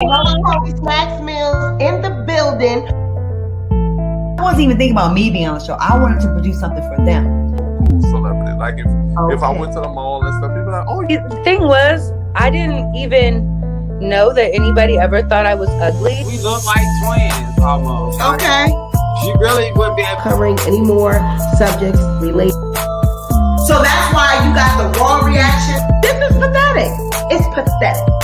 Holy Snacks Meals in the building. I wasn't even thinking about me being on the show. I wanted to produce something for them. Cool celebrity. Like if I went to the mall and stuff, people like, oh. The thing was, I didn't even know that anybody ever thought I was ugly. We look like twins almost. Okay. She really wouldn't be covering any more subjects related. So that's why you got the raw reaction. This is pathetic. It's pathetic.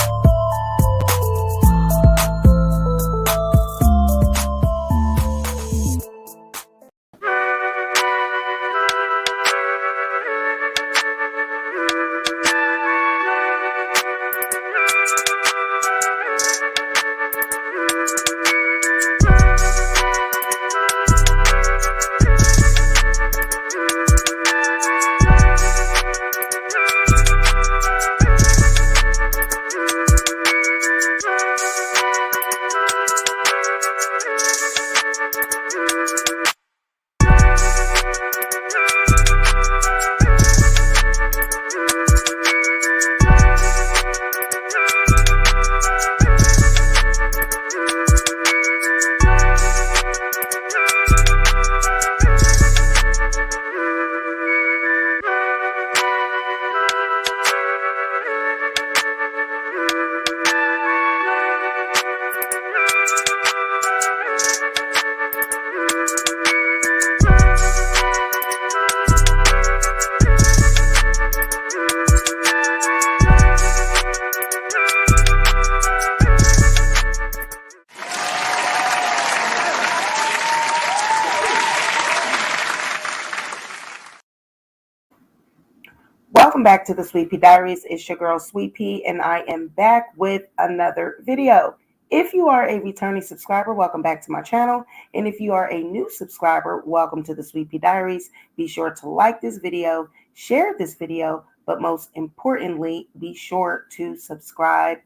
Welcome back to the Sweet Pea Diaries. It's your girl Sweet Pea, and I am back with another video. If you are a returning subscriber, welcome back to my channel. And if you are a new subscriber, welcome to the Sweet Pea Diaries. Be sure to like this video, share this video, but most importantly, be sure to subscribe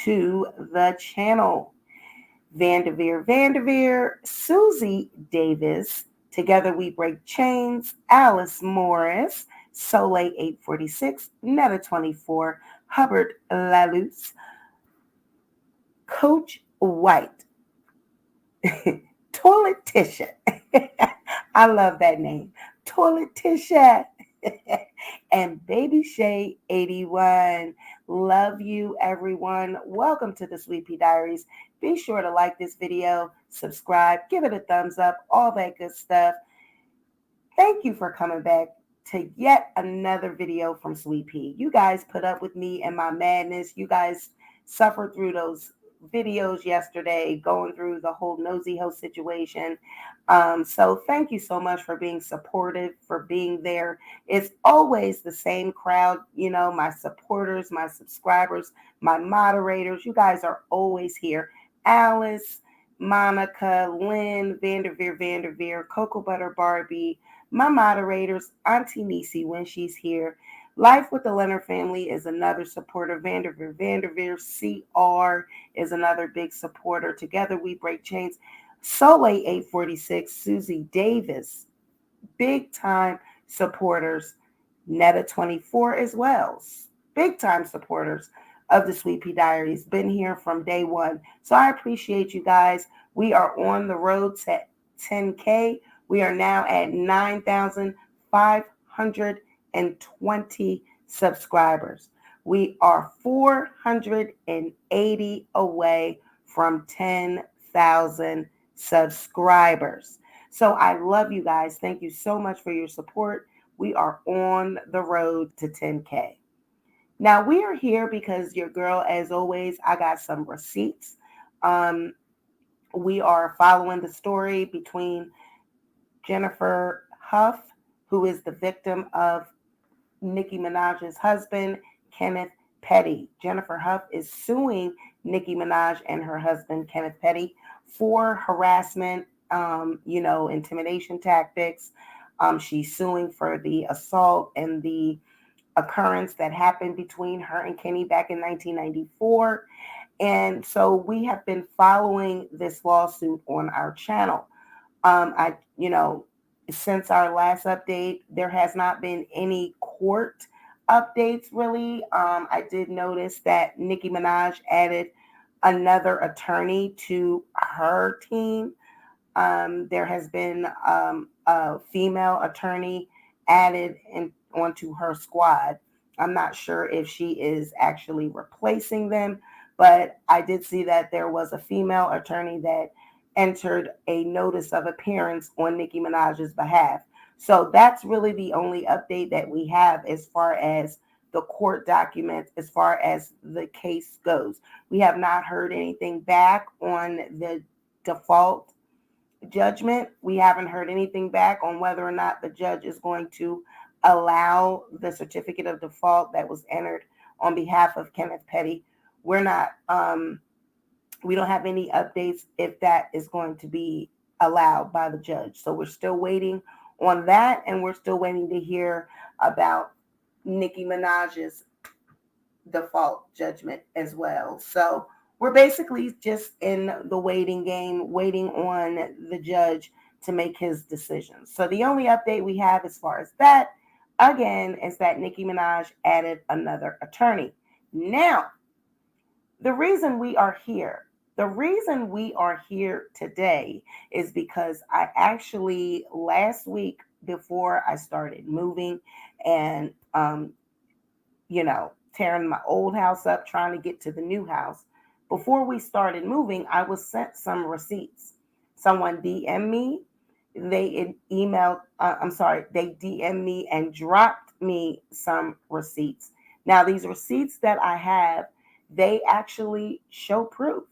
to the channel. Vanderveer, Susie Davis, Together We Break Chains, Alice Morris, Soleil 846, Netta 24, Hubbard Laluz, Coach White, Toiletisha. I love that name. Toiletisha. And Baby Shay 81. Love you, everyone. Welcome to the Sweet Pea Diaries. Be sure to like this video, subscribe, give it a thumbs up, all that good stuff. Thank you for coming back to yet another video from Sweet Pea. You guys put up with me and my madness. You guys suffered through those videos yesterday, going through the whole Nosy Host situation. So thank you so much for being supportive, for being there. It's always the same crowd, you know, my supporters, my subscribers, my moderators. You guys are always here. Alice, Monica, Lynn, Vanderveer, Cocoa Butter Barbie, my moderators, Auntie Nisi when she's here. Life with the Leonard family is another supporter. Vanderveer, CR is another big supporter. Together We Break Chains. Soleil 846, Susie Davis, big time supporters. Netta 24 as well, big time supporters of the Sweet Pea Diaries. Been here from day one. So I appreciate you guys. We are on the road to 10K. We are now at 9,520 subscribers. We are 480 away from 10,000 subscribers. So I love you guys. Thank you so much for your support. We are on the road to 10K. Now we are here because your girl, as always, I got some receipts. We are following the story between Jennifer Hough, who is the victim of Nicki Minaj's husband, Kenneth Petty. Jennifer Hough is suing Nicki Minaj and her husband, Kenneth Petty, for harassment, intimidation tactics. She's suing for the assault and the occurrence that happened between her and Kenny back in 1994. And so we have been following this lawsuit on our channel. Since our last update, there has not been any court updates really. I did notice that Nicki Minaj added another attorney to her team. There has been a female attorney added onto her squad. I'm not sure if she is actually replacing them, but I did see that there was a female attorney that entered a notice of appearance on Nicki Minaj's behalf. So that's really the only update that we have as far as the court documents, as far as the case goes. We have not heard anything back on the default judgment. We haven't heard anything back on whether or not the judge is going to allow the certificate of default that was entered on behalf of Kenneth Petty. We're not, we don't have any updates if that is going to be allowed by the judge. So we're still waiting on that, and we're still waiting to hear about Nicki Minaj's default judgment as well. So we're basically just in the waiting game, waiting on the judge to make his decision. So the only update we have as far as that, again, is that Nicki Minaj added another attorney. Now, the reason we are here today is because I actually, last week before I started moving and, tearing my old house up, trying to get to the new house, before we started moving, I was sent some receipts. Someone DM'd me. They DM'd me and dropped me some receipts. Now, these receipts that I have, they actually show proof.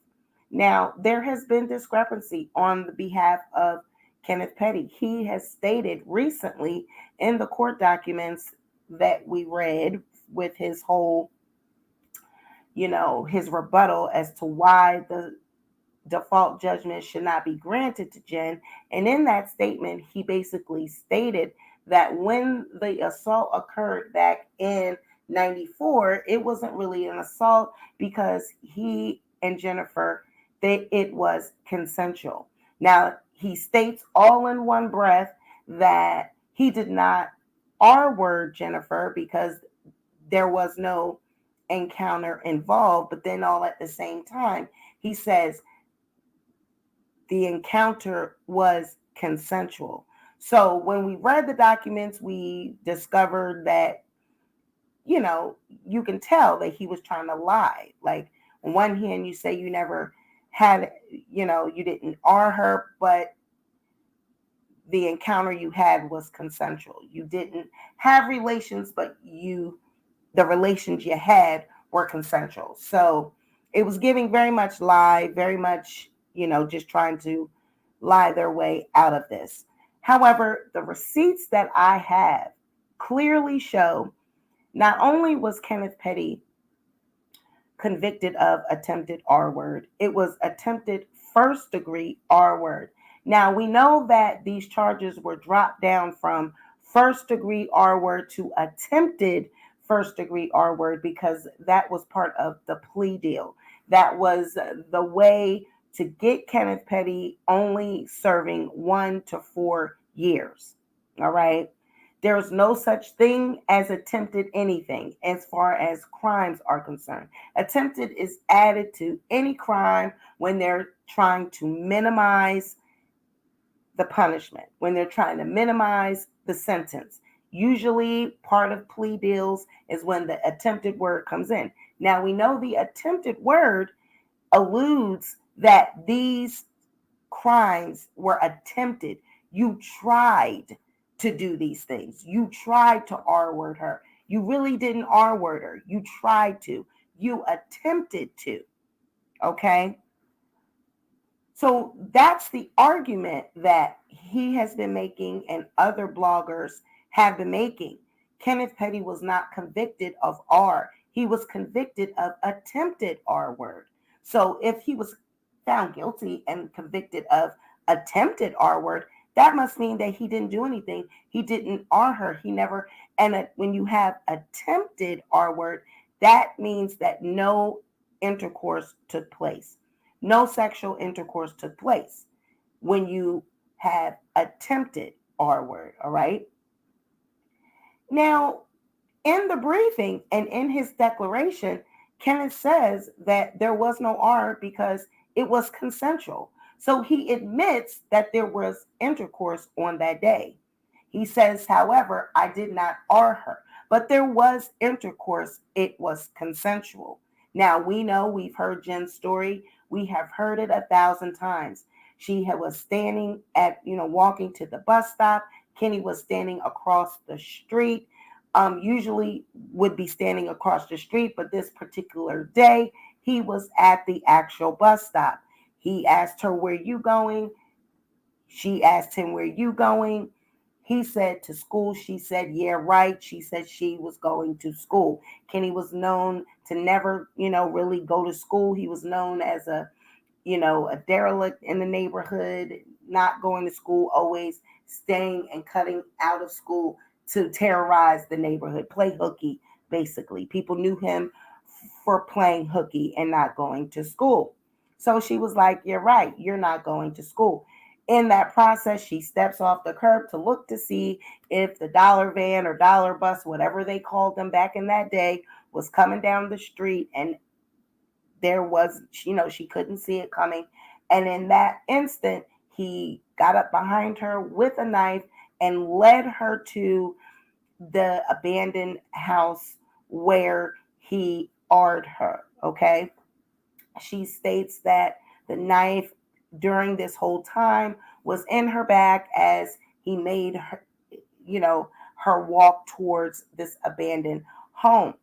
Now, there has been discrepancy on the behalf of Kenneth Petty. He has stated recently in the court documents that we read with his whole, his rebuttal as to why the default judgment should not be granted to Jen. And in that statement, he basically stated that when the assault occurred back in 94, it wasn't really an assault because he and Jennifer, it was consensual. Now, he states all in one breath that he did not R-word Jennifer because there was no encounter involved, but then all at the same time, he says the encounter was consensual. So when we read the documents, we discovered that, you can tell that he was trying to lie. Like, on one hand, you say you never had, you didn't R her, but the encounter you had was consensual. You didn't have relations, but the relations you had were consensual. So it was giving very much lie, very much, just trying to lie their way out of this. However, the receipts that I have clearly show not only was Kenneth Petty convicted of attempted R-word, it was attempted first-degree R-word. Now, we know that these charges were dropped down from first-degree R-word to attempted first-degree R-word because that was part of the plea deal. That was the way to get Kenneth Petty only serving 1 to 4 years. All right. There's no such thing as attempted anything as far as crimes are concerned. Attempted is added to any crime when they're trying to minimize the punishment, when they're trying to minimize the sentence. Usually part of plea deals is when the attempted word comes in. Now, we know the attempted word alludes that these crimes were attempted. You tried to do these things. You tried to R-word her. You really didn't R-word her. You tried to. You attempted to. Okay? So that's the argument that he has been making and other bloggers have been making. Kenneth Petty was not convicted of R. He was convicted of attempted R-word. So if he was found guilty and convicted of attempted R-word, that must mean that he didn't do anything. He didn't R her. He never. And when you have attempted R-word, that means that no intercourse took place. No sexual intercourse took place when you have attempted R-word. All right. Now, in the briefing and in his declaration, Kenneth says that there was no R because it was consensual. So he admits that there was intercourse on that day. He says, however, I did not R her, but there was intercourse. It was consensual. Now we know, we've heard Jen's story. We have heard it 1,000 times. She was standing at, walking to the bus stop. Kenny was standing across the street. Usually would be standing across the street, but this particular day, he was at the actual bus stop. He asked her, where you going? She asked him, where you going? He said, to school. She said, yeah, right. She said she was going to school. Kenny was known to never, really go to school. He was known as a derelict in the neighborhood, not going to school, always staying and cutting out of school to terrorize the neighborhood, play hooky, basically. People knew him for playing hooky and not going to school. So she was like, you're right, you're not going to school. In that process, she steps off the curb to look to see if the dollar van or dollar bus, whatever they called them back in that day, was coming down the street. And there was, she couldn't see it coming. And in that instant, he got up behind her with a knife and led her to the abandoned house where he R'd her. Okay. She states that the knife during this whole time was in her back as he made her, her walk towards this abandoned home.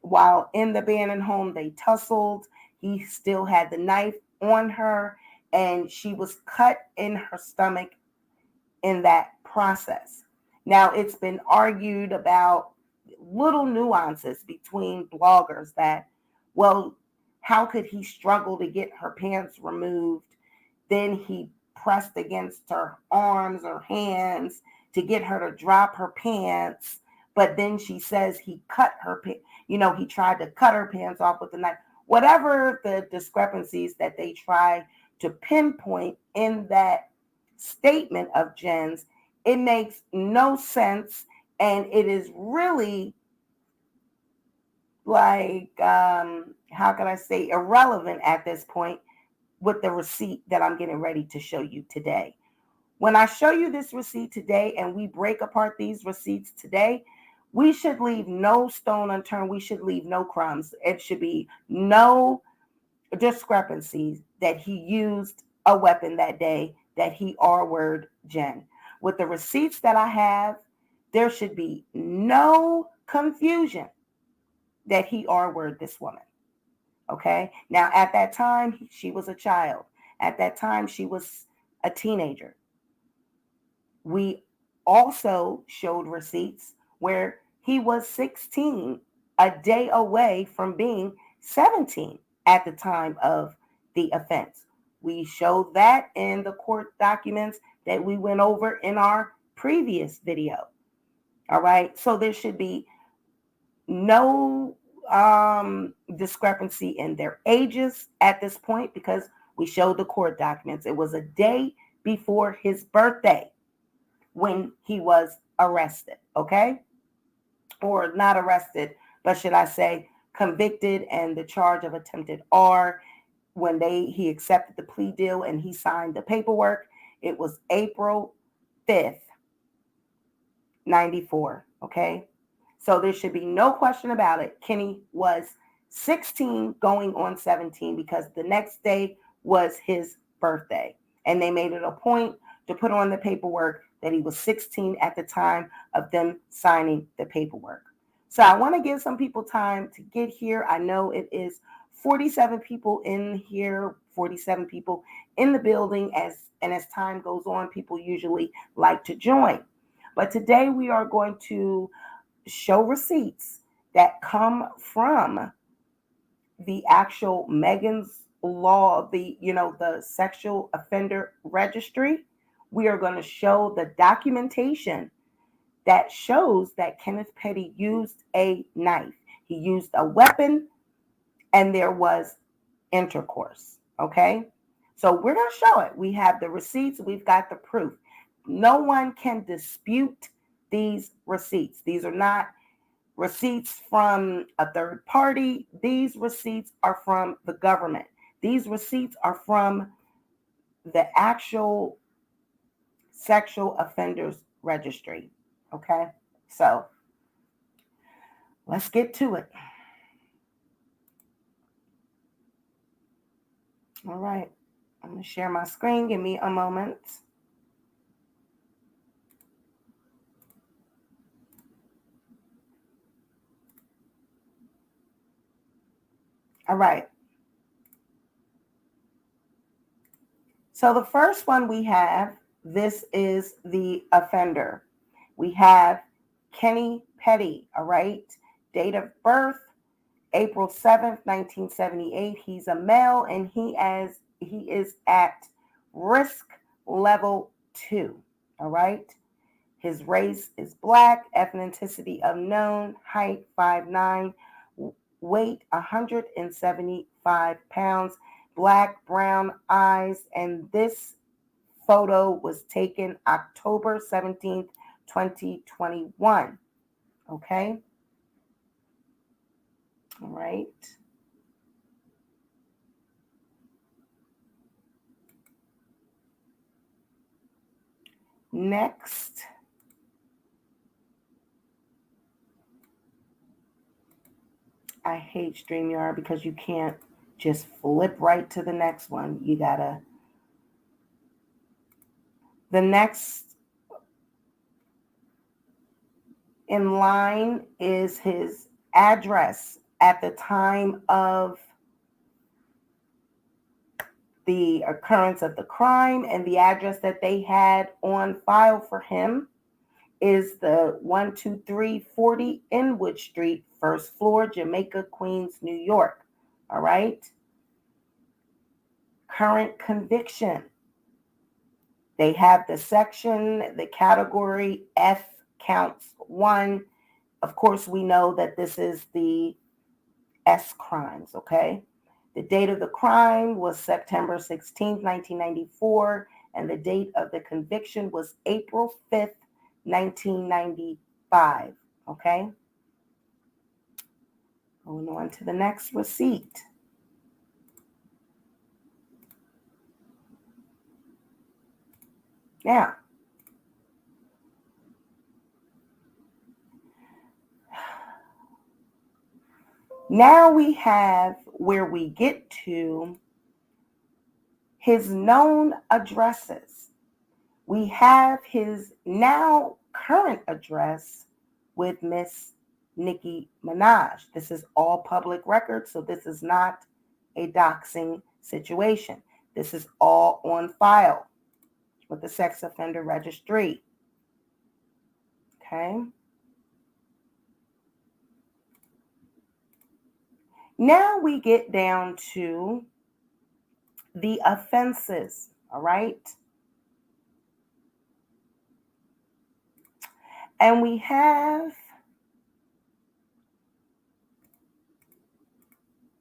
While in the abandoned home, they tussled. He still had the knife on her, and she was cut in her stomach in that process. Now, it's been argued about little nuances between bloggers that, well, how could he struggle to get her pants removed? Then he pressed against her arms or hands to get her to drop her pants. But then she says he cut her, he tried to cut her pants off with a knife. Whatever the discrepancies that they try to pinpoint in that statement of Jen's, it makes no sense. And it is really like, how can I say, irrelevant at this point with the receipt that I'm getting ready to show you today. When I show you this receipt today and we break apart these receipts today, we should leave no stone unturned. We should leave no crumbs. It should be no discrepancies that he used a weapon that day, that he R-word Jen. With the receipts that I have, there should be no confusion that he R-word this woman. Okay. Now, at that time, she was a child. At that time, she was a teenager. We also showed receipts where he was 16, a day away from being 17 at the time of the offense. We showed that in the court documents that we went over in our previous video. All right. So there should be no discrepancy in their ages at this point, because we showed the court documents. It was a day before his birthday when he was arrested, okay? Or not arrested, but should I say convicted and the charge of attempted R. When he accepted the plea deal and he signed the paperwork, it was April 5th, 94, okay? So there should be no question about it. Kenny was 16 going on 17 because the next day was his birthday. And they made it a point to put on the paperwork that he was 16 at the time of them signing the paperwork. So I want to give some people time to get here. I know it is 47 people in here, 47 people in the building. As time goes on, people usually like to join. But today we are going to show receipts that come from the actual Megan's Law, the sexual offender registry. We are going to show the documentation that shows that Kenneth Petty used a knife. He used a weapon and there was intercourse. Okay. So we're going to show it. We have the receipts. We've got the proof. No one can dispute these receipts. These are not Receipts from a third party. These receipts are from the government. These receipts are from the actual sexual offenders registry. Okay, so let's get to it. All right, I'm going to share my screen. Give me a moment. All right. So the first one we have, this is the offender. We have Kenny Petty, all right? Date of birth, April 7th, 1978. He's a male and he is at risk level 2, all right? His race is black, ethnicity unknown, height 5'9", weight 175 pounds, black, brown eyes, and this photo was taken October 17th, 2021. Okay? All right. Next. I hate StreamYard because you can't just flip right to the next one. You gotta. The next in line is his address at the time of the occurrence of the crime, and the address that they had on file for him is the 12340 Inwood Street, first floor, Jamaica, Queens, New York. All right. Current conviction. They have the section, the category F counts 1. Of course, we know that this is the S crimes, okay? The date of the crime was September 16th, 1994, and the date of the conviction was April 5th, 1995, okay? Going on to the next receipt. Now we have where we get to his known addresses. We have his now current address with Miss Nicki Minaj. This is all public record, so this is not a doxing situation. This is all on file with the sex offender registry. Okay. Now we get down to the offenses, all right? And we have,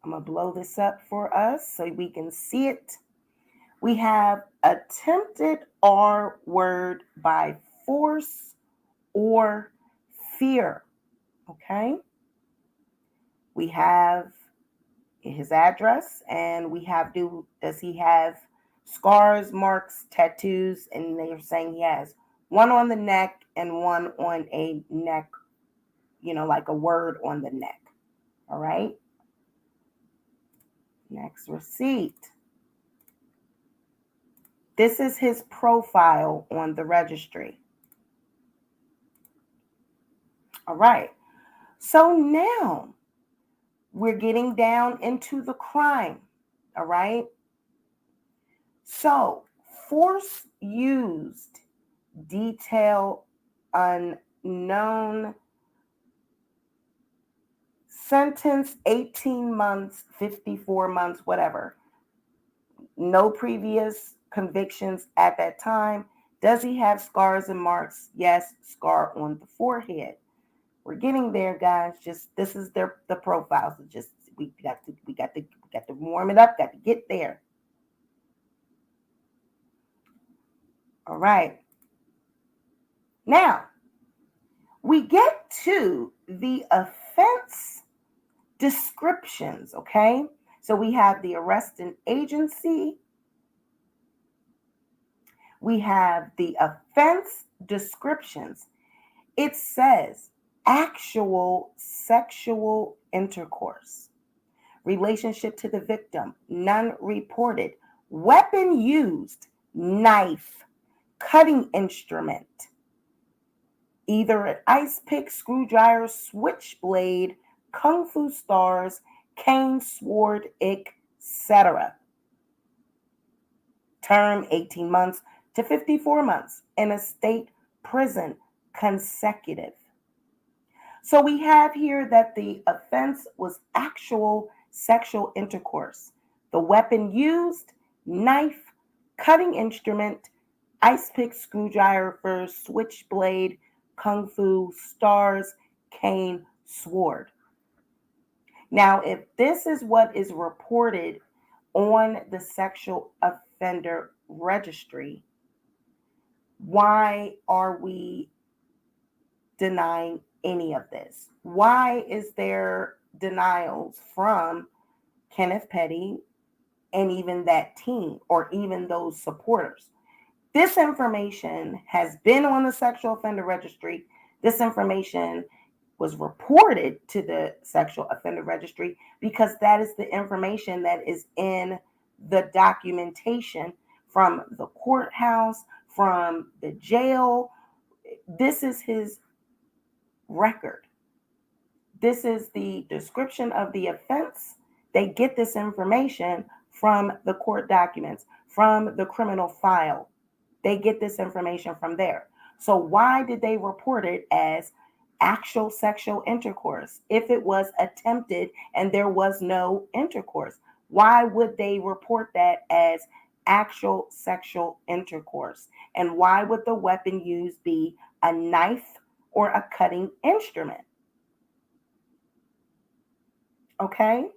I'm going to blow this up for us so we can see it. We have attempted R word by force or fear, okay? We have his address, and we have, does he have scars, marks, tattoos? And they're saying he has one on the neck and one on a neck, like a word on the neck. All right. Next receipt. This is his profile on the registry. All right. So now we're getting down into the crime. All right. So force used, detail unknown, sentence 18 months, 54 months, whatever. No previous convictions at that time. Does he have scars and marks? Yes, scar on the forehead. We're getting there, guys. Just this is the profile. So just we got to warm it up. Got to get there. All right. Now we get to the offense descriptions, okay? So we have the arresting agency, we have the offense descriptions. It says actual sexual intercourse, relationship to the victim, none reported, weapon used, knife, cutting instrument, either an ice pick, screwdriver, switchblade, kung fu stars, cane, sword, etc. Term 18 months to 54 months in a state prison consecutive. So we have here that the offense was actual sexual intercourse. The weapon used, knife, cutting instrument, ice pick, screwdriver, switchblade, kung fu, stars, cane, sword. Now, if this is what is reported on the sexual offender registry, why are we denying any of this? Why is there denials from Kenneth Petty and even that team or even those supporters? This information has been on the sexual offender registry. This information was reported to the sexual offender registry because that is the information that is in the documentation from the courthouse, from the jail. This is his record. This is the description of the offense. They get this information from the court documents, from the criminal file. They get this information from there. So why did they report it as actual sexual intercourse if it was attempted and there was no intercourse? Why would they report that as actual sexual intercourse? And why would the weapon used be a knife or a cutting instrument? Okay,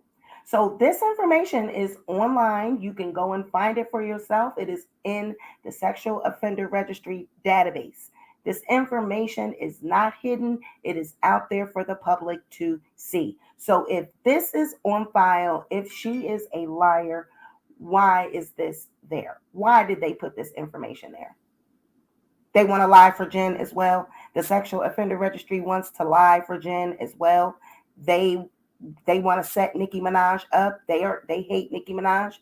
so this information is online. You can go and find it for yourself. It is in the Sexual Offender Registry database. This information is not hidden. It is out there for the public to see. So if this is on file, if she is a liar, why is this there? Why did they put this information there? They want to lie for Jen as well. The Sexual Offender Registry wants to lie for Jen as well. They want to set Nicki Minaj up. They hate Nicki Minaj.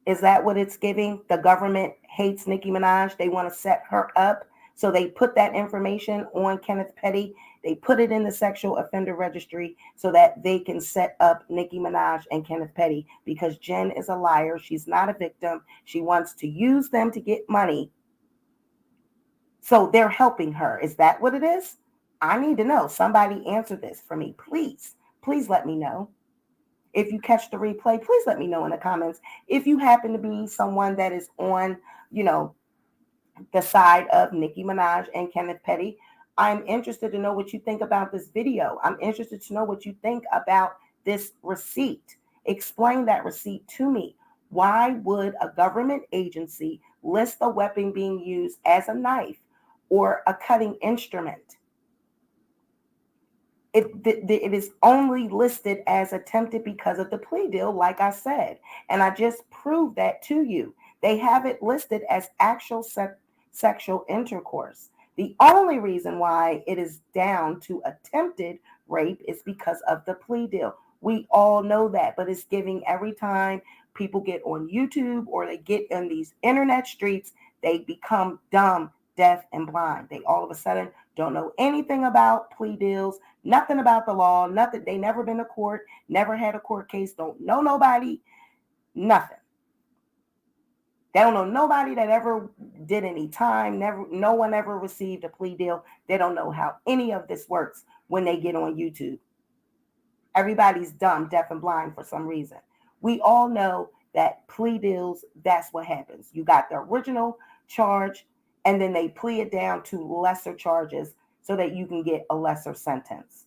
Is that what it's giving? The government hates Nicki Minaj. They want to set her up. So they put that information on Kenneth Petty. They put it in the Sexual Offender Registry so that they can set up Nicki Minaj and Kenneth Petty because Jen is a liar. She's not a victim. She wants to use them to get money. So they're helping her. Is that what it is? I need to know. Somebody answer this for me, please. Please let me know. If you catch the replay, please let me know in the comments. If you happen to be someone that is on, the side of Nicki Minaj and Kenneth Petty, I'm interested to know what you think about this video. I'm interested to know what you think about this receipt. Explain that receipt to me. Why would a government agency list a weapon being used as a knife or a cutting instrument? It is only listed as attempted because of the plea deal, like I said. And I just proved that to you. They have it listed as actual sexual intercourse. The only reason why it is down to attempted rape is because of the plea deal. We all know that, but it's giving every time people get on YouTube or they get in these internet streets, they become dumb, deaf, and blind. They all of a sudden don't know anything about plea deals, nothing about the law, nothing. They never been to court, never had a court case, don't know nobody, nothing. They don't know nobody that ever did any time, no one ever received a plea deal. They don't know how any of this works when they get on YouTube. Everybody's dumb, deaf, and blind for some reason. We all know that plea deals, that's what happens. You got the original charge, and then they plea it down to lesser charges so that you can get a lesser sentence.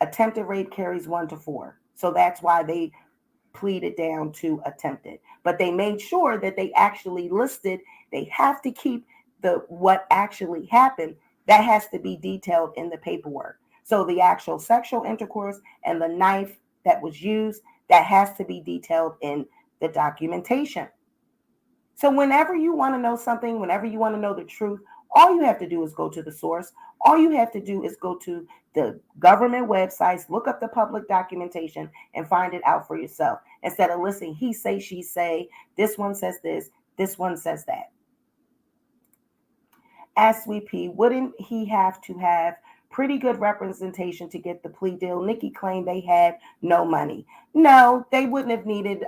Attempted rape carries 1 to 4. So that's why they pleaded down to attempted. But they made sure that they actually listed, they have to keep what actually happened. That has to be detailed in the paperwork. So the actual sexual intercourse and the knife that was used, that has to be detailed in the documentation. So whenever you want to know something, whenever you want to know the truth, all you have to do is go to the source. All you have to do is go to the government websites, look up the public documentation, and find it out for yourself. Instead of listening, he say, she say, this one says this one says that. Ask Sweet Pea, wouldn't he have to have pretty good representation to get the plea deal? Nikki claimed they had no money. No, they wouldn't have needed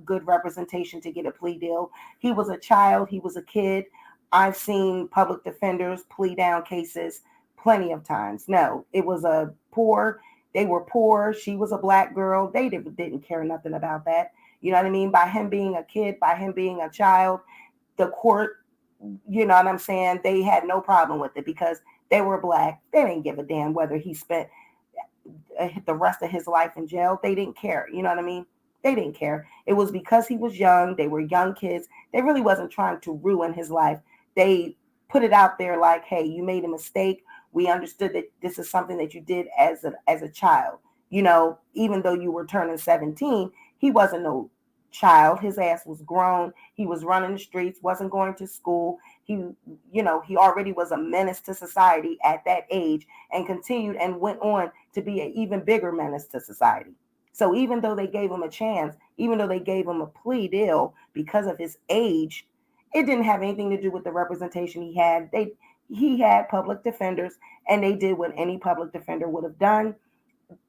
good representation to get a plea deal. He was a child. He was a kid. I've seen public defenders plea down cases plenty of times. No, it was a poor. They were poor. She was a black girl. They didn't care nothing about that. You know what I mean? By him being a kid, by him being a child, the court, you know what I'm saying, they had no problem with it because they were black. They didn't give a damn whether he spent the rest of his life in jail. They didn't care. You know what I mean? They didn't care. It was because he was young. They were young kids. They really wasn't trying to ruin his life. They put it out there like, hey, you made a mistake. We understood that this is something that you did as a child. You know, even though you were turning 17, he wasn't no child. His ass was grown. He was running the streets, wasn't going to school. He, you know, he already was a menace to society at that age and continued and went on to be an even bigger menace to society. So even though they gave him a chance, even though they gave him a plea deal because of his age, it didn't have anything to do with the representation he had. He had public defenders, and they did what any public defender would have done,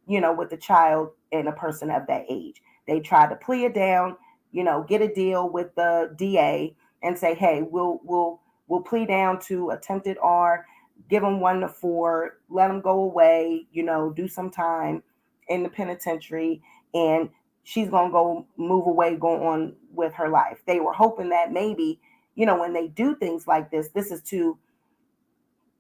you know, with a child and a person of that age. They tried to plea it down, you know, get a deal with the DA and say, hey, we'll plea down to attempted R, give them 1 to 4, let them go away, you know, do some time in the penitentiary, and she's gonna go move away, go on with her life. They were hoping that maybe, you know, when they do things like this is to,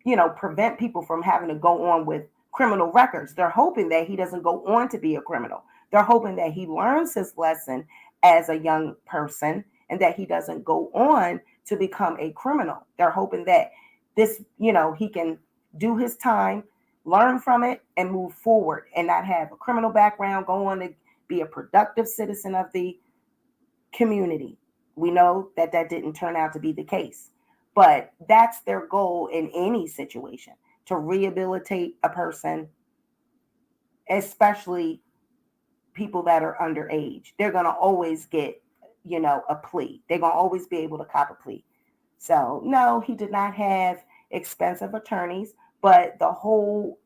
you know, prevent people from having to go on with criminal records. They're hoping that he doesn't go on to be a criminal. They're hoping that he learns his lesson as a young person and that he doesn't go on to become a criminal. They're hoping that this, you know, he can do his time, learn from it, and move forward and not have a criminal background, go on to be a productive citizen of the community. We know that didn't turn out to be the case. But that's their goal in any situation, to rehabilitate a person, especially people that are underage. They're going to always get, you know, a plea. They're going to always be able to cop a plea. So, no, he did not have expensive attorneys, but the whole,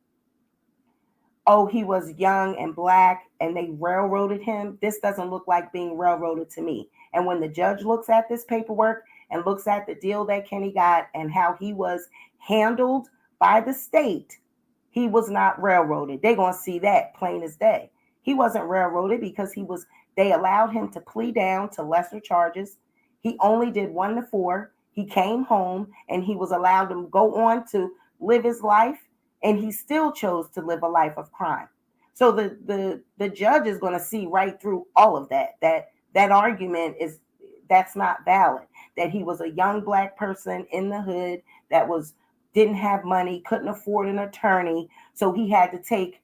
oh, he was young and black and they railroaded him. This doesn't look like being railroaded to me. And when the judge looks at this paperwork and looks at the deal that Kenny got and how he was handled by the state, he was not railroaded. They're going to see that plain as day. He wasn't railroaded because they allowed him to plea down to lesser charges. He only did 1 to 4. He came home and he was allowed to go on to live his life, and he still chose to live a life of crime. So the judge is going to see right through all of that. That argument that's not valid. That he was a young black person in the hood that didn't have money, couldn't afford an attorney, so he had to take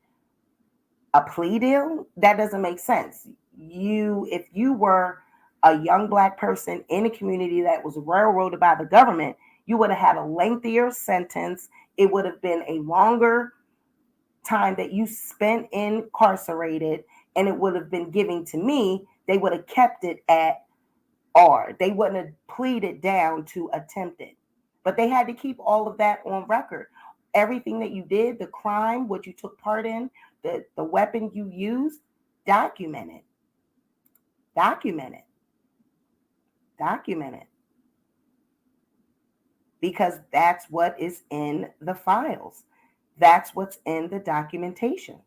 a plea deal. That doesn't make sense. If you were a young black person in a community that was railroaded by the government, you would have had a lengthier sentence. It would have been a longer time that you spent incarcerated, and it would have been given to me. They would have kept it at R. They wouldn't have pleaded down to attempted. But they had to keep all of that on record. Everything that you did, the crime, what you took part in, the weapon you used, document it. Document it. Document it. Because that's what is in the files. That's what's in the documentation.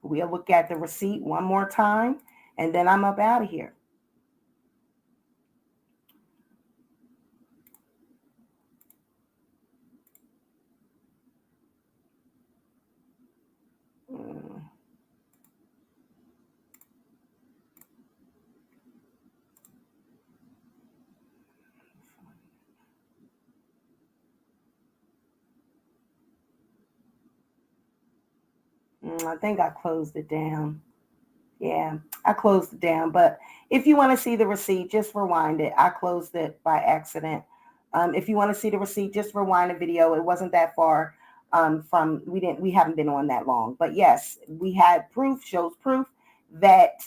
We'll look at the receipt one more time, and then I'm up out of here. I think I closed it down. Yeah, I closed it down. But if you want to see the receipt, just rewind it. I closed it by accident. If you want to see the receipt, just rewind the video. It wasn't that far from we haven't been on that long. But yes, we had proof, shows proof that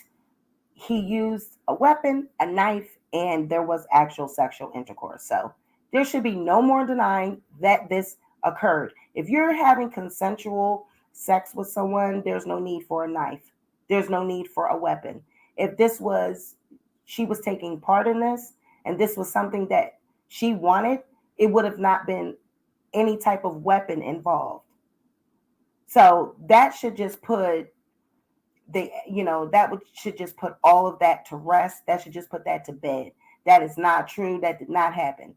he used a weapon, a knife, and there was actual sexual intercourse. So there should be no more denying that this occurred. If you're having consensual sex with someone, there's no need for a knife. There's no need for a weapon. If she was taking part in this, and this was something that she wanted, it would have not been any type of weapon involved. So that should just put should just put all of that to rest. That should just put that to bed. That is not true. That did not happen.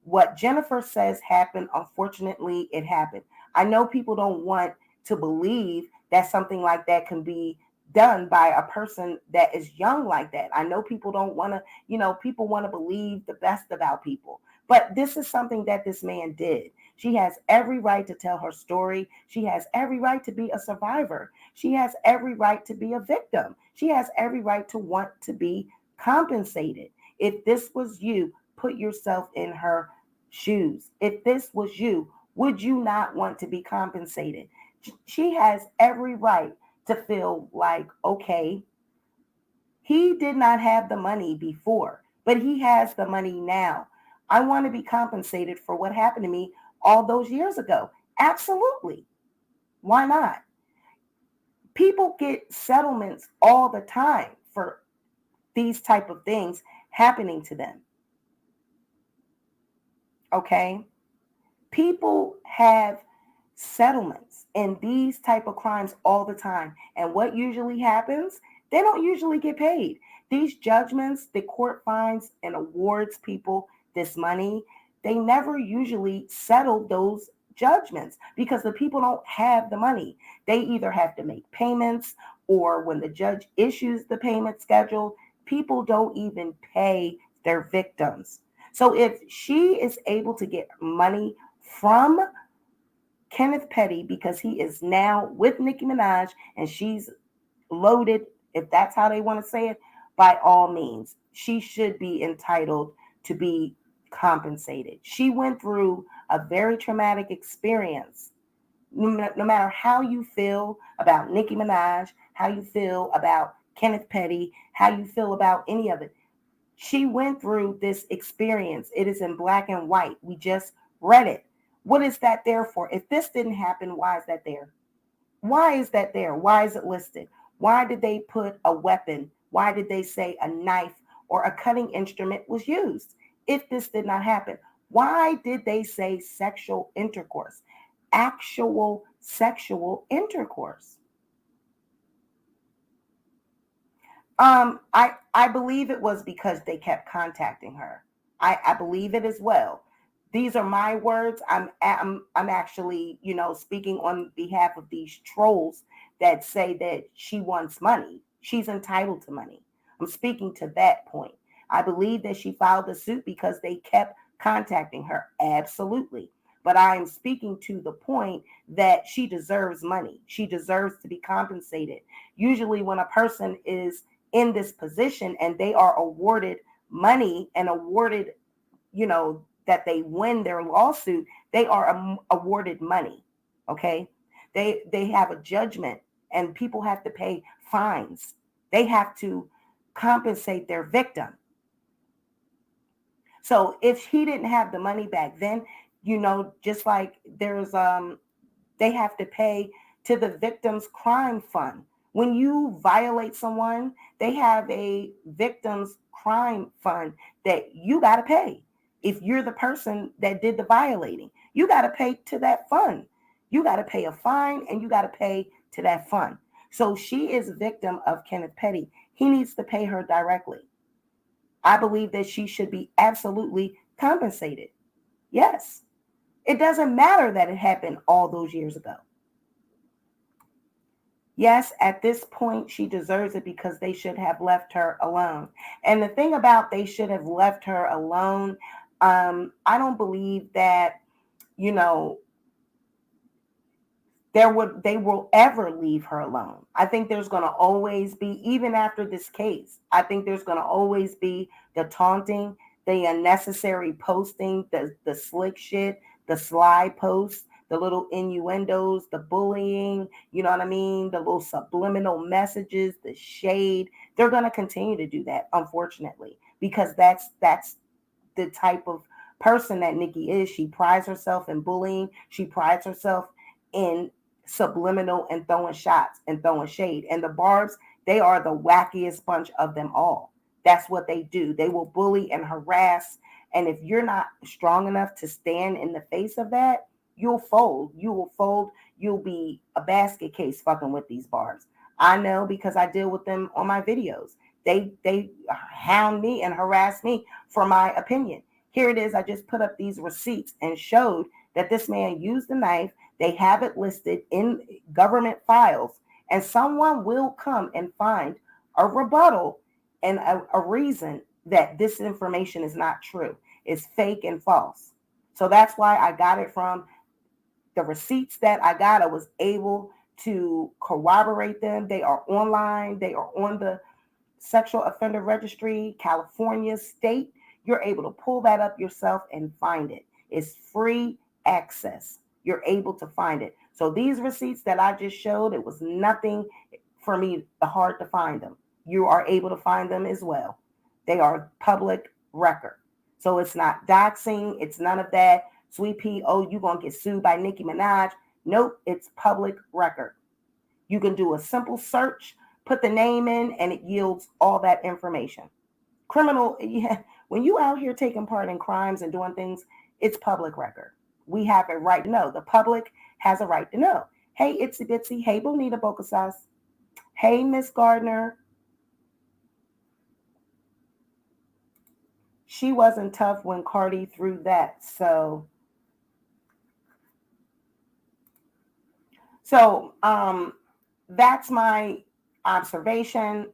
What Jennifer says happened, unfortunately, it happened. I know people don't want to believe that something like that can be done by a person that is young like that. I know people don't want to, people want to believe the best about people. But this is something that this man did. She has every right to tell her story. She has every right to be a survivor. She has every right to be a victim. She has every right to want to be compensated. If this was you, put yourself in her shoes. If this was you, would you not want to be compensated? She has every right to feel like, okay, he did not have the money before, but he has the money now. I want to be compensated for what happened to me all those years ago. Absolutely. Why not? People get settlements all the time for these type of things happening to them. Okay? People have settlements in these type of crimes all the time. And what usually happens? They don't usually get paid. These judgments, the court finds and awards people this money. They never usually settle those judgments because the people don't have the money. They either have to make payments, or when the judge issues the payment schedule, people don't even pay their victims. So if she is able to get money from Kenneth Petty because he is now with Nicki Minaj and she's loaded, if that's how they want to say it, by all means, she should be entitled to be compensated. She went through a very traumatic experience. No matter how you feel about Nicki Minaj, how you feel about Kenneth Petty, how you feel about any of it, she went through this experience. It is in black and white. We just read it. What is that there for? If this didn't happen, why is that there? Why is that there? Why is it listed? Why did they put a weapon? Why did they say a knife or a cutting instrument was used? If this did not happen, why did they say sexual intercourse? Actual sexual intercourse. I believe it was because they kept contacting her. I believe it as well. These are my words. I'm actually, speaking on behalf of these trolls that say that she wants money. She's entitled to money. I'm speaking to that point. I believe that she filed the suit because they kept contacting her. Absolutely. But I am speaking to the point that she deserves money. She deserves to be compensated. Usually when a person is in this position and they are awarded money and awarded, that they win their lawsuit, they are awarded money. Okay. They have a judgment and people have to pay fines. They have to compensate their victim. So if he didn't have the money back then, just like there's they have to pay to the victim's crime fund. When you violate someone, they have a victim's crime fund that you got to pay. If you're the person that did the violating, you got to pay to that fund. You got to pay a fine and you got to pay to that fund. So she is a victim of Kenneth Petty. He needs to pay her directly. I believe that she should be absolutely compensated. Yes. It doesn't matter that it happened all those years ago. Yes, at this point, she deserves it because they should have left her alone. And the thing about they should have left her alone, I don't believe that, they will ever leave her alone. I think there's going to always be, even after this case, I think there's going to always be the taunting, the unnecessary posting, the slick shit, the sly posts, the little innuendos, the bullying, you know what I mean? The little subliminal messages, the shade. They're going to continue to do that, unfortunately, because that's the type of person that Nikki is. She prides herself in bullying. She prides herself in subliminal and throwing shots and throwing shade. And the Barbs, they are the wackiest bunch of them all. That's what they do. They will bully and harass. And if you're not strong enough to stand in the face of that, you'll fold. You will fold. You'll be a basket case fucking with these Barbs. I know because I deal with them on my videos. They hound me and harass me for my opinion. Here it is. I just put up these receipts and showed that this man used the knife. They have it listed in government files, and someone will come and find a rebuttal and a reason that this information is not true. It's fake and false. So that's why I got it from the receipts that I got. I was able to corroborate them. They are online. They are on the Sexual Offender Registry, California state. You're able to pull that up yourself and find it. It's free access. You're able to find it. So these receipts that I just showed, it was nothing for me hard to find them. You are able to find them as well. They are public record. So it's not doxing. It's none of that. Sweet Pea, oh, you're going to get sued by Nicki Minaj. Nope, it's public record. You can do a simple search, put the name in, and it yields all that information. Criminal, yeah, when you out here taking part in crimes and doing things, it's public record. We have a right to know. The public has a right to know. Hey, Itsy Bitsy. Hey, Bonita Bocasas. Hey, Miss Gardner. She wasn't tough when Cardi threw that. So that's my observation.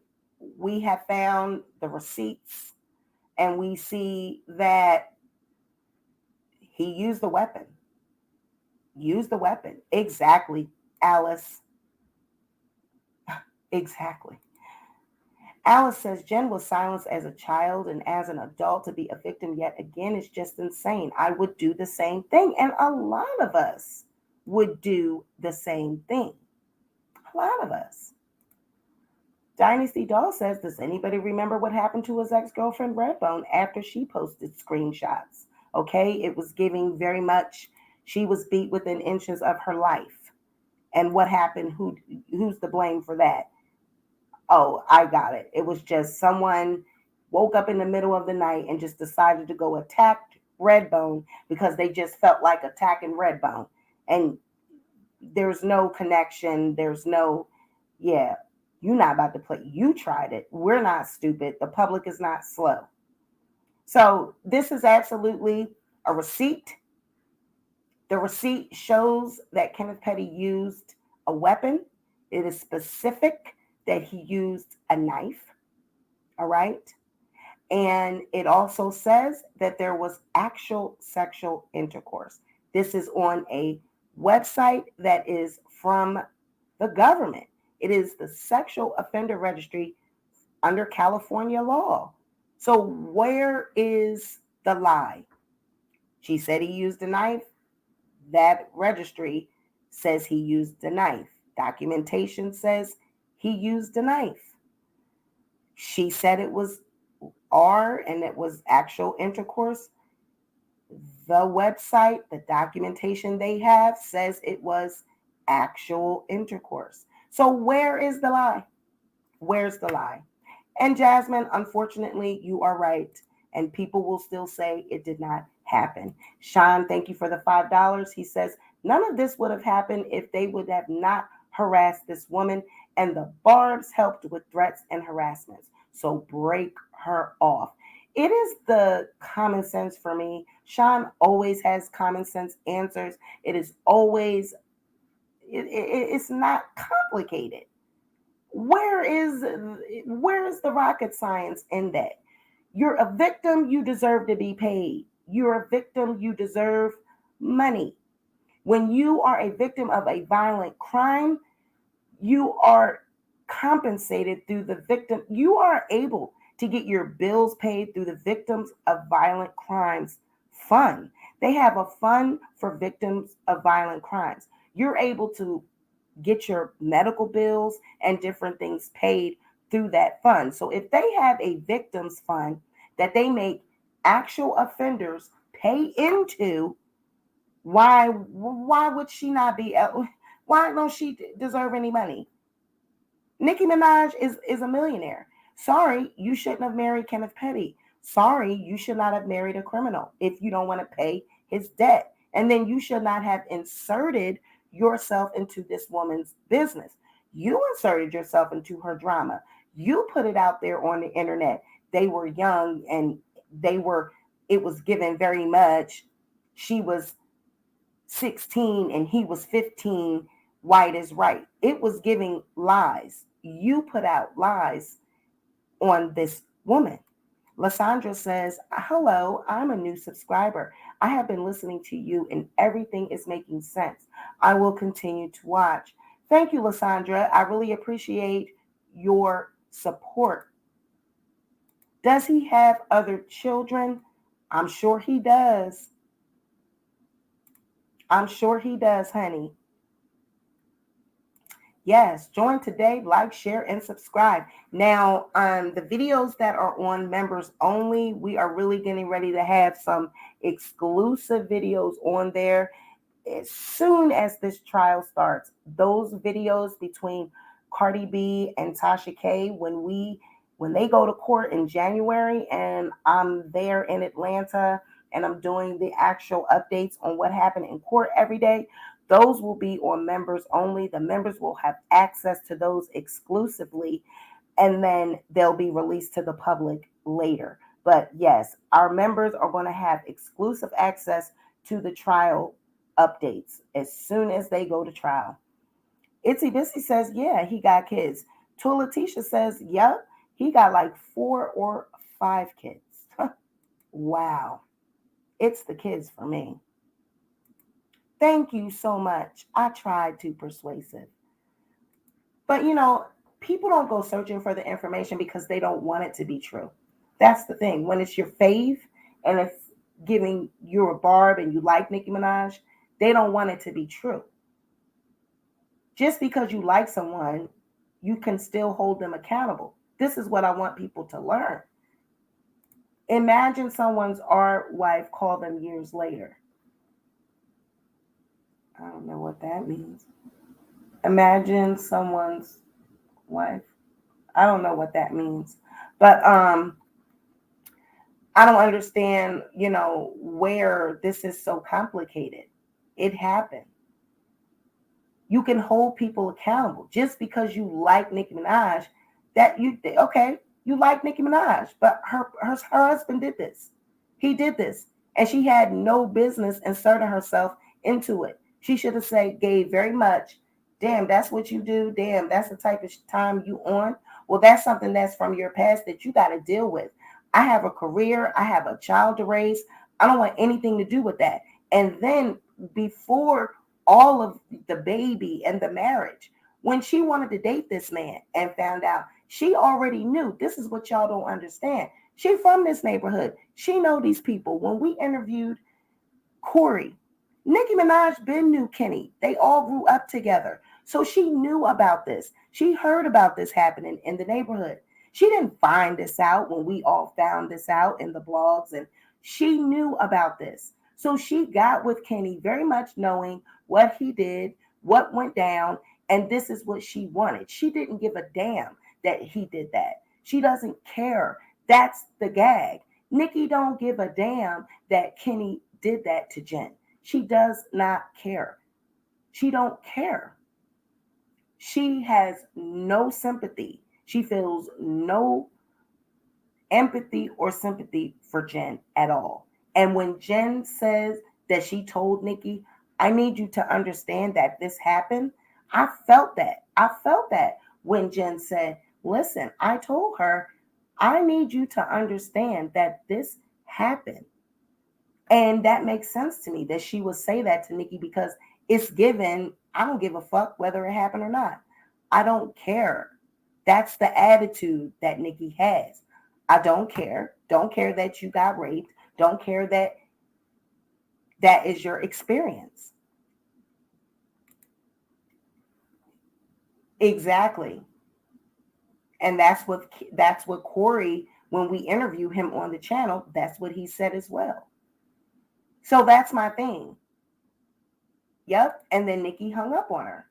We have found the receipts, and we see that he used the weapon. Use the weapon. Exactly, Alice. Exactly. Alice says, Jen was silenced as a child and as an adult to be a victim yet again is just insane. I would do the same thing. And a lot of us would do the same thing. A lot of us. Dynasty Doll says, does anybody remember what happened to his ex-girlfriend Redbone after she posted screenshots? Okay, it was giving very much, she was beat within inches of her life. And what happened? Who's to blame for that? Oh, I got it. It was just someone woke up in the middle of the night and just decided to go attack Redbone because they just felt like attacking Redbone. And there's no connection. There's no, yeah, you're not about to play. You tried it. We're not stupid. The public is not slow. So this is absolutely a receipt. The receipt shows that Kenneth Petty used a weapon. It is specific that he used a knife. All right. And it also says that there was actual sexual intercourse. This is on a website that is from the government. It is the Sexual Offender Registry under California law. So where is the lie? She said he used a knife. That registry says he used a knife. Documentation says he used a knife. She said it was R and it was actual intercourse. The website, the documentation they have says it was actual intercourse. So where is the lie? Where's the lie? And Jasmine, unfortunately, you are right. And people will still say it did not happen. Sean, thank you for the $5. He says, none of this would have happened if they would have not harassed this woman, and the Barbs helped with threats and harassments. So break her off. It is the common sense for me. Sean always has common sense answers. It is always, it's not complicated. Where is the rocket science in that? You're a victim, you deserve to be paid. You're a victim, you deserve money. When you are a victim of a violent crime, you are compensated through the victim. You are able to get your bills paid through the Victims of Violent Crimes Fund. They have a fund for victims of violent crimes. You're able to get your medical bills and different things paid through that fund. So if they have a victims fund that they make actual offenders pay into, why would she not be? Why don't she deserve any money? Nicki Minaj is a millionaire. Sorry, you shouldn't have married Kenneth Petty. Sorry, you should not have married a criminal if you don't want to pay his debt. And then you should not have inserted yourself into this woman's business. You inserted yourself into her drama. You put it out there on the internet. They were young and it was given very much. She was 16 and he was 15. White is right. It was giving lies. You put out lies on this woman. Lysandra says, hello, I'm a new subscriber. I have been listening to you and everything is making sense. I will continue to watch. Thank you, Lysandra. I really appreciate your support. Does he have other children? I'm sure he does. I'm sure he does, honey. Yes, join today, like, share, and subscribe. Now, the videos that are on members only, we are really getting ready to have some exclusive videos on there as soon as this trial starts. Those videos between Cardi B and Tasha K, when they go to court in January, and I'm there in Atlanta, and I'm doing the actual updates on what happened in court every day. Those will be on members only. The members will have access to those exclusively, and then they'll be released to the public later. But yes, our members are going to have exclusive access to the trial updates as soon as they go to trial. Itsy Bissy says, yeah, he got kids. Letitia says, yep, he got like 4 or 5 kids. Wow. It's the kids for me. Thank you so much. I tried to persuasive. But, people don't go searching for the information because they don't want it to be true. That's the thing. When it's your fave and it's giving you a barb and you like Nicki Minaj, they don't want it to be true. Just because you like someone, you can still hold them accountable. This is what I want people to learn. Imagine someone's art wife call them years later. I don't know what that means. Imagine someone's wife. I don't know what that means. But I don't understand, where this is so complicated. It happened. You can hold people accountable just because you like Nicki Minaj. You like Nicki Minaj, but her husband did this. He did this, and she had no business inserting herself into it. She should have gave very much. Damn, that's what you do. Damn, that's the type of time you on. Well, that's something that's from your past that you got to deal with. I have a career. I have a child to raise. I don't want anything to do with that. And then before all of the baby and the marriage, when she wanted to date this man and found out, she already knew. This is what y'all don't understand. She from this neighborhood. She know these people. When we interviewed Corey, Nicki Minaj knew Kenny. They all grew up together. So she knew about this. She heard about this happening in the neighborhood. She didn't find this out when we all found this out in the blogs, and she knew about this. So she got with Kenny very much knowing what he did, what went down, and this is what she wanted. She didn't give a damn that he did that. She doesn't care. That's the gag. Nicki don't give a damn that Kenny did that to Jen. She does not care. She don't care. She has no sympathy. She feels no empathy or sympathy for Jen at all. And when Jen says that she told Nicki, I need you to understand that this happened, I felt that. I felt that when Jen said, listen, I told her, I need you to understand that this happened. And that makes sense to me that she would say that to Nicki because It's given. I don't give a fuck whether it happened or not. I don't care. That's the attitude that Nikki has. I don't care. Don't care that you got raped. Don't care that that is your experience. Exactly. And that's what Corey, when we interview him on the channel, that's what he said as well. So that's my thing. Yep. And then Nikki hung up on her.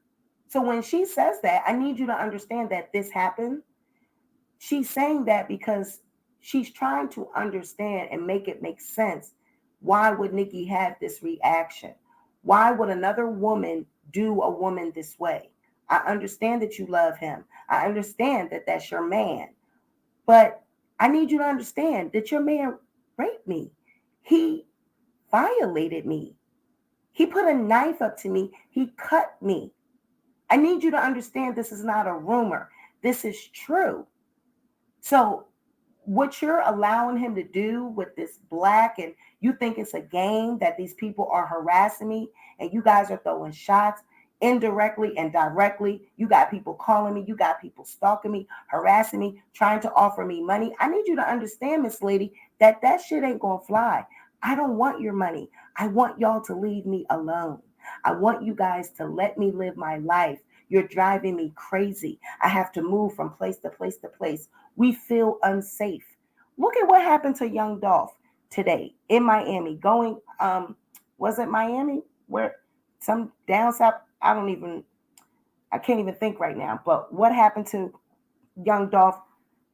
So when she says that, I need you to understand that this happened. She's saying that because she's trying to understand and make it make sense. Why would Nikki have this reaction? Why would another woman do a woman this way? I understand that you love him. I understand that that's your man. But I need you to understand that your man raped me. He violated me. He put a knife up to me. He cut me. I need you to understand this is not a rumor. This is true. So what you're allowing him to do with this black, and you think it's a game that these people are harassing me and you guys are throwing shots indirectly and directly. You got people calling me. You got people stalking me, harassing me, trying to offer me money. I need you to understand, Miss Lady, that shit ain't going to fly. I don't want your money. I want y'all to leave me alone. I want you guys to let me live my life. You're driving me crazy. I have to move from place to place to place. We feel unsafe. Look at what happened to young Dolph today in Miami. Going, was it Miami? Where some down south? I can't even think right now. But what happened to young Dolph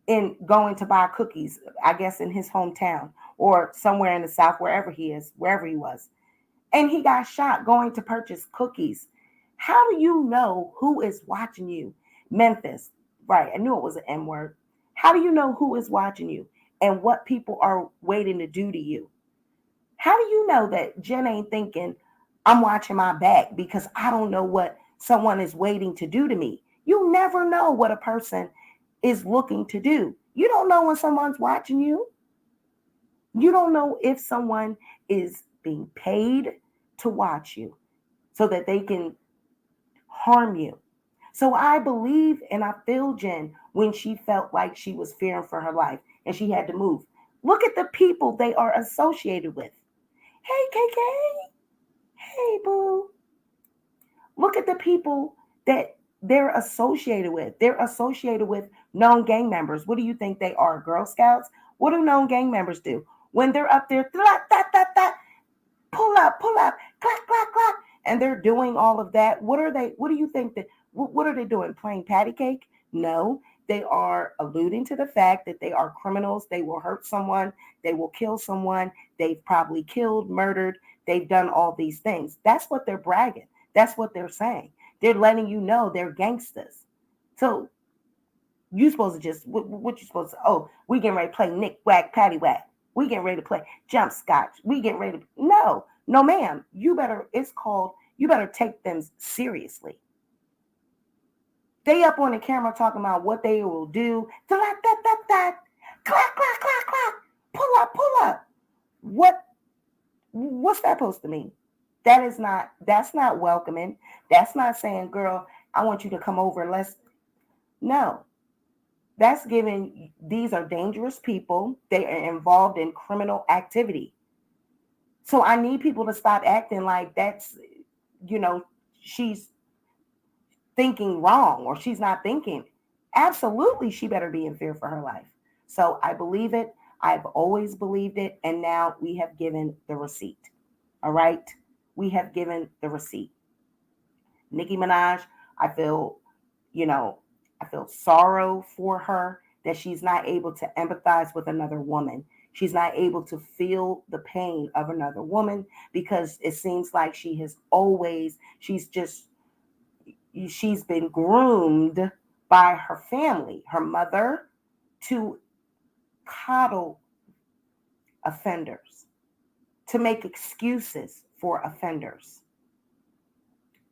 in going to buy cookies, I guess in his hometown or somewhere in the South, wherever he is, wherever he was. And he got shot going to purchase cookies. How do you know who is watching you? Memphis, right? I knew it was an M word. How do you know who is watching you and what people are waiting to do to you? How do you know that Jen ain't thinking, I'm watching my back because I don't know what someone is waiting to do to me? You never know what a person is looking to do. You don't know when someone's watching you. You don't know if someone is being paid to watch you so that they can harm you. So I believe and I feel Jen when she felt like she was fearing for her life and she had to move. Look at the people they are associated with. Hey, KK. Hey, boo. Look at the people that they're associated with. They're associated with known gang members. What do you think they are? Girl Scouts? What do known gang members do? When they're up there, pull up, clack, clack, clack, and they're doing all of that. What do you think what are they doing? Playing patty cake? No, they are alluding to the fact that they are criminals. They will hurt someone. They will kill someone. They've probably killed, murdered. They've done all these things. That's what they're bragging. That's what they're saying. They're letting you know they're gangsters. So you supposed to just, what you supposed to, oh, we getting ready to play Nick Whack, Patty Whack. We getting ready to play jump scotch. We getting ready to, no, ma'am. You better take them seriously. They up on the camera talking about what they will do. Clack, clack, clack, clack. Pull up. What's that supposed to mean? That's not welcoming. That's not saying, girl, I want you to come over. No. That's giving, these are dangerous people. They are involved in criminal activity. So I need people to stop acting like that's, she's thinking wrong or she's not thinking. Absolutely, she better be in fear for her life. So I believe it. I've always believed it. And now we have given the receipt. All right? We have given the receipt. Nicki Minaj, I feel sorrow for her that she's not able to empathize with another woman. She's not able to feel the pain of another woman because it seems like she's been groomed by her family, her mother, to coddle offenders, to make excuses for offenders,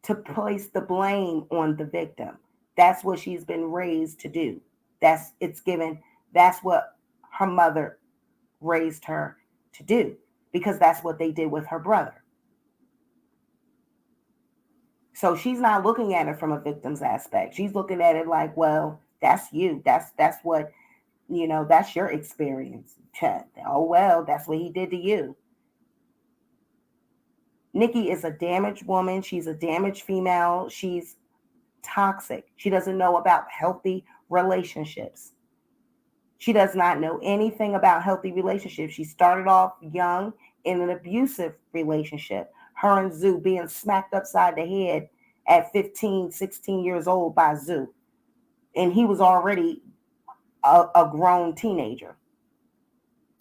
to place the blame on the victim. That's what she's been raised to do. That's what her mother raised her to do because that's what they did with her brother. So she's not looking at it from a victim's aspect. She's looking at it like, well, that's you. That's what, that's your experience. Oh, well, that's what he did to you. Nikki is a damaged woman. She's a damaged female. She's toxic. She doesn't know about healthy relationships. She does not know anything about healthy relationships. She started off young in an abusive relationship. Her and Zoo being smacked upside the head at 15, 16 years old by Zoo. And he was already a grown teenager.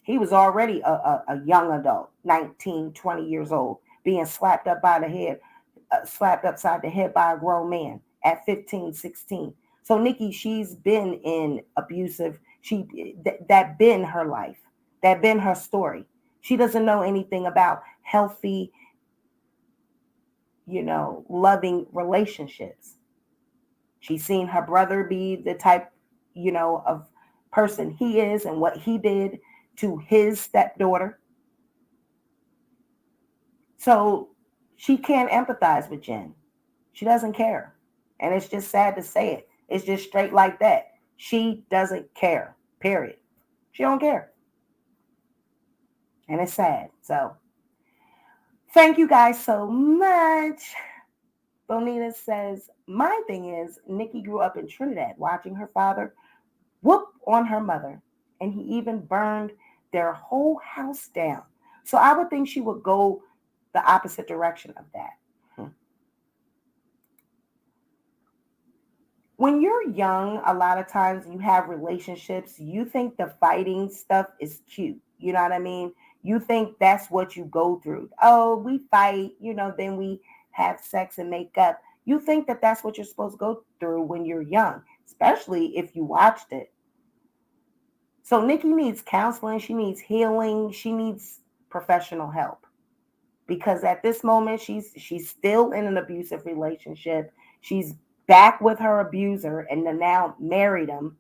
He was already a young adult, 19, 20 years old, being slapped upside the head by a grown man at 15, 16. So Nikki, she's been in abusive, that been her life, that been her story. She doesn't know anything about healthy, loving relationships. She's seen her brother be the type, of person he is and what he did to his stepdaughter. So she can't empathize with Jen. She doesn't care. And it's just sad to say it. It's just straight like that. She doesn't care, period. She don't care. And it's sad. So thank you guys so much. Bonita says, my thing is, Nikki grew up in Trinidad watching her father whoop on her mother. And he even burned their whole house down. So I would think she would go the opposite direction of that. When you're young, a lot of times you have relationships, you think the fighting stuff is cute. You know what I mean? You think that's what you go through. Oh, we fight, then we have sex and make up. You think that that's what you're supposed to go through when you're young, especially if you watched it. So Nikki needs counseling. She needs healing. She needs professional help. Because at this moment, she's still in an abusive relationship. She's back with her abuser and then now married him.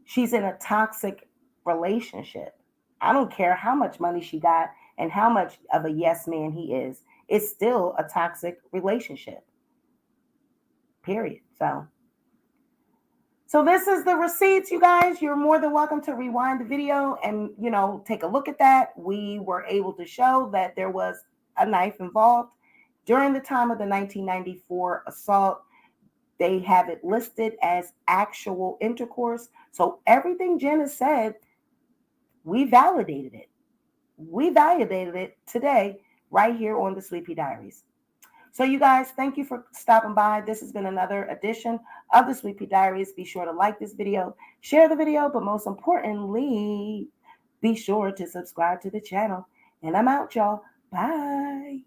She's in a toxic relationship. I don't care how much money she got and how much of a yes man he is. It's still a toxic relationship. Period. So this is the receipts, you guys. You're more than welcome to rewind the video and, take a look at that. We were able to show that there was a knife involved. During the time of the 1994 assault, they have it listed as actual intercourse. So everything Jen has said, we validated it. We validated it today right here on the Sweet Pea Diaries. So you guys, thank you for stopping by. This has been another edition of the Sweet Pea Diaries. Be sure to like this video, share the video, but most importantly, be sure to subscribe to the channel. And I'm out, y'all. Bye.